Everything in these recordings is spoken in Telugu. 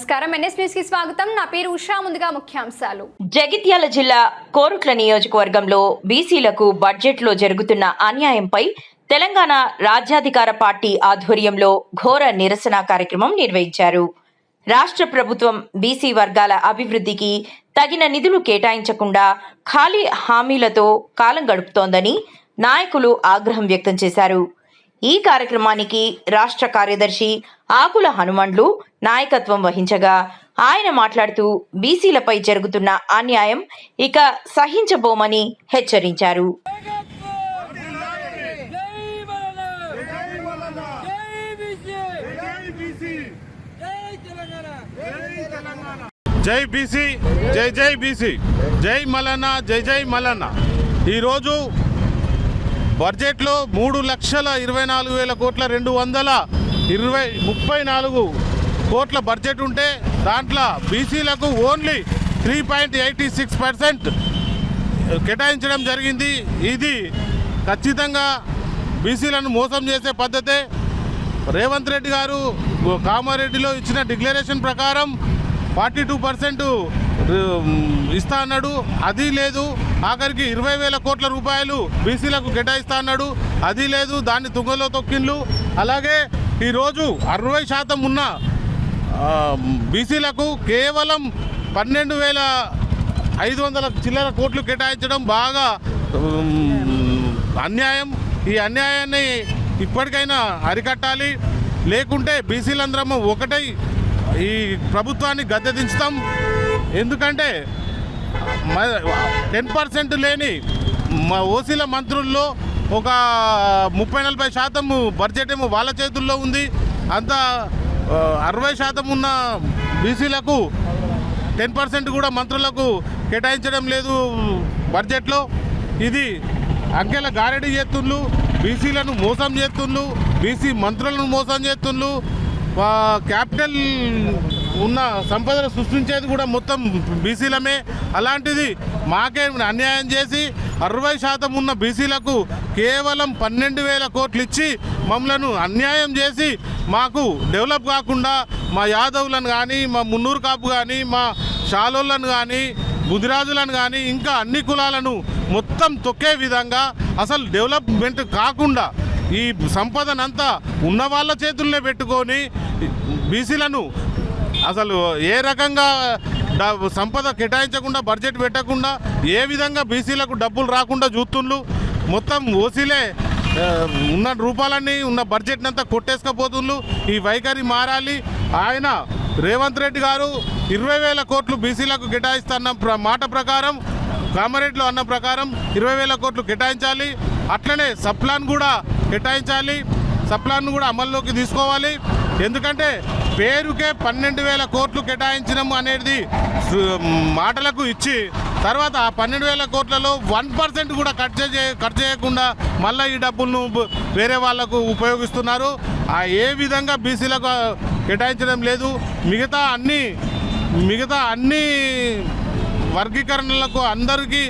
నమస్కారం ఎన్ఎస్ న్యూస్ కి స్వాగతం నా పేరు ఉషా ముందుగా ముఖ్యాంశాలు జగిత్యాల జిల్లా కోరుట్ల నియోజకవర్గంలో బీసీలకు బడ్జెట్లో జరుగుతున్న అన్యాయంపై తెలంగాణ రాజ్యాధికార పార్టీ ఆధ్వర్యంలో ఘోర నిరసన కార్యక్రమం నిర్వహించారు. రాష్ట్ర ప్రభుత్వం బీసీ వర్గాల అభివృద్ధికి తగిన నిధులు కేటాయించకుండా ఖాళీ హామీలతో కాలం గడుపుతోందని నాయకులు ఆగ్రహం వ్యక్తం చేశారు. ఈ కార్యక్రమానికి రాష్ట్ర కార్యదర్శి ఆకుల హనుమండ్లు నాయకత్వం వహించగా ఆయన మాట్లాడుతూ బీసీలపై జరుగుతున్న అన్యాయం ఇక సహించబోమని హెచ్చరించారు. జై బీసీ, జై జై బీసీ, జై మల్లన్న, జై జై మల్లన్న. ఈరోజు బడ్జెట్లో 3,24,000 కోట్ల 234 కోట్ల బడ్జెట్ ఉంటే దాంట్లో బీసీలకు ఓన్లీ 3.86% కేటాయించడం జరిగింది. ఇది ఖచ్చితంగా బీసీలను మోసం చేసే పద్ధతే. రేవంత్ రెడ్డి గారు కామారెడ్డిలో ఇచ్చిన డిక్లరేషన్ ప్రకారం 42% ఇస్తా అన్నాడు, అది లేదు. ఆఖరికి 20,000 కోట్ల రూపాయలు బీసీలకు కేటాయిస్తా అన్నాడు, అది లేదు. దాన్ని తుంగలో తొక్కిండ్లు. అలాగే ఈరోజు 60% ఉన్న బీసీలకు కేవలం 12,500 చిల్లర కోట్లు కేటాయించడం బాగా అన్యాయం. ఈ అన్యాయాన్ని ఇప్పటికైనా అరికట్టాలి, లేకుంటే బీసీలందరం ఒకటై ఈ ప్రభుత్వాన్ని గద్దె దించుతాం. ఎందుకంటే 10% లేని మా ఓసీల మంత్రుల్లో ఒక 30-40% బడ్జెట్ ఏమో వాళ్ళ చేతుల్లో ఉంది. అంతా 60% ఉన్న బీసీలకు 10% కూడా మంత్రులకు కేటాయించడం లేదు బడ్జెట్లో. ఇది అంకెల గారెడి చేస్తుళ్ళు, బీసీలను మోసం చేస్తుళ్ళు, బీసీ మంత్రులను మోసం చేస్తుళ్ళు. క్యాపిటల్ ఉన్న సంపదను సృష్టించేది కూడా మొత్తం బీసీలమే. అలాంటిది మాకే అన్యాయం చేసి 60% ఉన్న బీసీలకు కేవలం 12,000 కోట్లు ఇచ్చి మమ్మలను అన్యాయం చేసి మాకు డెవలప్ కాకుండా మా యాదవులను కానీ, మా మున్నూరు కాపు కానీ, మా షాలోళ్ళను కానీ, బుదిరాజులను కానీ, ఇంకా అన్ని కులాలను మొత్తం తొక్కే విధంగా అసలు డెవలప్మెంట్ కాకుండా ఈ సంపదనంతా ఉన్న వాళ్ళ చేతుల్లో పెట్టుకొని బీసీలను అసలు ఏ రకంగా సంపద కేటాయించకుండా, బడ్జెట్ పెట్టకుండా, ఏ విధంగా బీసీలకు డబ్బులు రాకుండా చూస్తుండ్రు. మొత్తం ఓసీలే ఉన్న రూపాలన్నీ ఉన్న బడ్జెట్ని అంతా కొట్టేసుకపోతుండ్రు. ఈ వైఖరి మారాలి. ఆయన రేవంత్ రెడ్డి గారు 20,000 కోట్లు బీసీలకు కేటాయిస్తున్న మాట ప్రకారం, కామారెడ్డిలో అన్న ప్రకారం 20,000 కోట్లు కేటాయించాలి. అట్లనే సప్లాన్ కూడా కేటాయించాలి. సప్లాన్ కూడా అమల్లోకి తీసుకోవాలి. ఎందుకంటే పేరుకే 12,000 కోట్లు కేటాయించడం అనేది మాటలకు ఇచ్చి తర్వాత ఆ 12,000 కోట్లలో 1% కూడా ఖర్చు చేయకుండా మళ్ళీ ఈ డబ్బులను వేరే వాళ్లకు ఉపయోగిస్తున్నారు. ఏ విధంగా బీసీలకు కేటాయించడం లేదు. మిగతా అన్ని వర్గీకరణలకు అందరికీ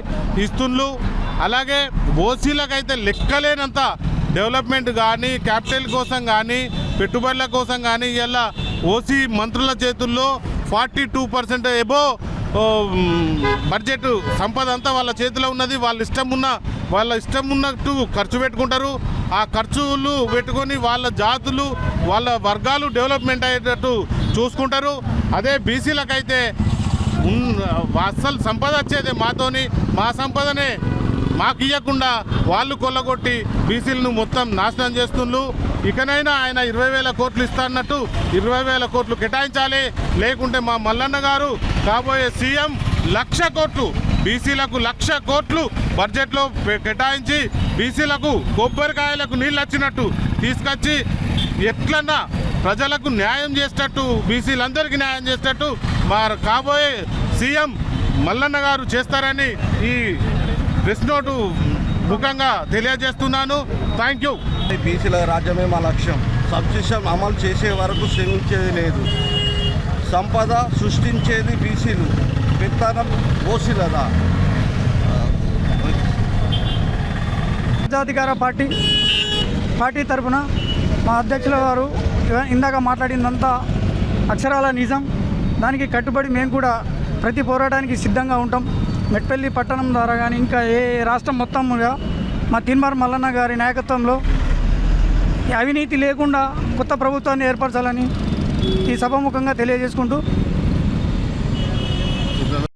ఇస్తున్నారు. అలాగే ఓసీలకైతే లెక్కలేనంత డెవలప్మెంట్ కానీ, క్యాపిటల్ కోసం కానీ, పెట్టుబడుల కోసం కానీ ఇలా ఓసీ మంత్రుల చేతుల్లో 42% ఎబో బడ్జెట్ సంపద అంతా వాళ్ళ చేతిలో ఉన్నది. వాళ్ళ ఇష్టం ఉన్నట్టు ఖర్చు పెట్టుకుంటారు. ఆ ఖర్చులు పెట్టుకొని వాళ్ళ జాతులు, వాళ్ళ వర్గాలు డెవలప్మెంట్ అయ్యేటట్టు చూసుకుంటారు. అదే బీసీలకైతే అసలు సంపద వచ్చేదే మాతోని, మా సంపదనే మాకు ఇవ్వకుండా వాళ్ళు కొల్లగొట్టి బీసీలను మొత్తం నాశనం చేస్తుండ్రు. ఇకనైనా ఆయన 20,000 కోట్లు ఇస్తాన్నట్టు 20,000 కోట్లు కేటాయించాలి. లేకుంటే మా మల్లన్న గారు కాబోయే సీఎం 1,00,000 కోట్లు బీసీలకు 1,00,000 కోట్లు బడ్జెట్లో కేటాయించి బీసీలకు కొబ్బరికాయలకు నీళ్ళు వచ్చినట్టు తీసుకొచ్చి ఎట్లన్నా ప్రజలకు న్యాయం చేసేటట్టు, బీసీలందరికీ న్యాయం చేసేటట్టు మా కాబోయే సీఎం మల్లన్న గారు చేస్తారని ఈ ప్రెస్ నోటు ముఖంగా తెలియజేస్తున్నాను. Thank you. బీసీల రాజ్యమే మా లక్ష్యం. సబ్సిషన్ అమలు చేసే వరకు శ్రమించేది లేదు. సంపద సృష్టించేది బీసీలు, పెత్తనం ఓసీలదా. రాజ్యాధికార పార్టీ తరఫున మా అధ్యక్షుల గారు ఇందాక మాట్లాడిందంతా అక్షరాల నిజం. దానికి కట్టుబడి మేము కూడా ప్రతి పోరాటానికి సిద్ధంగా ఉంటాం. మెట్పల్లి పట్టణం ద్వారా కానీ ఇంకా ఏ రాష్ట్రం మొత్తంగా మా తీన్మార్ మల్లన్న గారి నాయకత్వంలో అవినీతి లేకుండా కొత్త ప్రభుత్వాన్ని ఏర్పరచాలని ఈ సభాముఖంగా తెలియజేసుకుంటూ